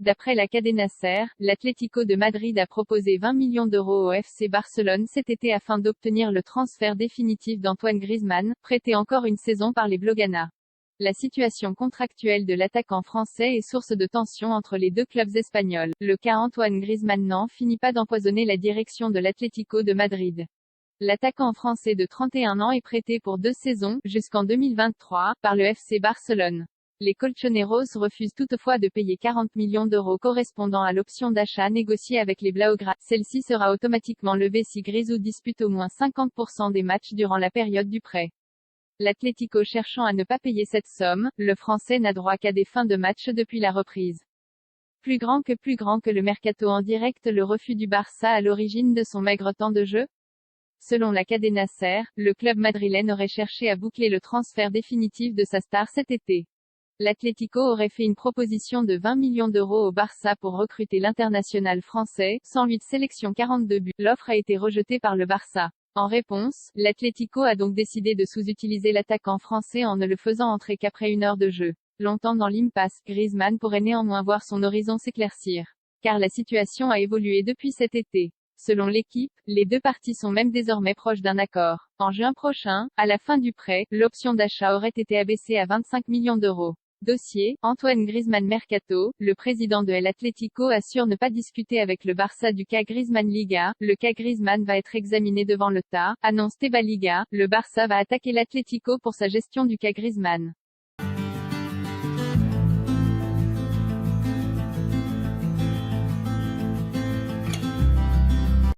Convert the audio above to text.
D'après la Cadena SER, l'Atlético de Madrid a proposé 20 millions d'euros au FC Barcelone cet été afin d'obtenir le transfert définitif d'Antoine Griezmann, prêté encore une saison par les Blaugrana. La situation contractuelle de l'attaquant français est source de tensions entre les deux clubs espagnols. Le cas Antoine Griezmann n'en finit pas d'empoisonner la direction de l'Atlético de Madrid. L'attaquant français de 31 ans est prêté pour 2 saisons, jusqu'en 2023, par le FC Barcelone. Les Colchoneros refusent toutefois de payer 40 millions d'euros correspondant à l'option d'achat négociée avec les Blaugrana. Celle-ci sera automatiquement levée si Grisou dispute au moins 50% des matchs durant la période du prêt. L'Atlético cherchant à ne pas payer cette somme, le Français n'a droit qu'à des fins de match depuis la reprise. Plus grand que le mercato en direct, le refus du Barça à l'origine de son maigre temps de jeu. Selon la Cadena SER, le club madrilène aurait cherché à boucler le transfert définitif de sa star cet été. L'Atlético aurait fait une proposition de 20 millions d'euros au Barça pour recruter l'international français, 108 sélections 42 buts. L'offre a été rejetée par le Barça. En réponse, l'Atlético a donc décidé de sous-utiliser l'attaquant français en ne le faisant entrer qu'après 1 heure de jeu. Longtemps dans l'impasse, Griezmann pourrait néanmoins voir son horizon s'éclaircir. Car la situation a évolué depuis cet été. Selon l'équipe, les deux parties sont même désormais proches d'un accord. En juin prochain, à la fin du prêt, l'option d'achat aurait été abaissée à 25 millions d'euros. Dossier, Antoine Griezmann Mercato, le président de l'Atlético assure ne pas discuter avec le Barça du cas Griezmann Liga, le cas Griezmann va être examiné devant le TAR, annonce Teba Liga, le Barça va attaquer l'Atlético pour sa gestion du cas Griezmann.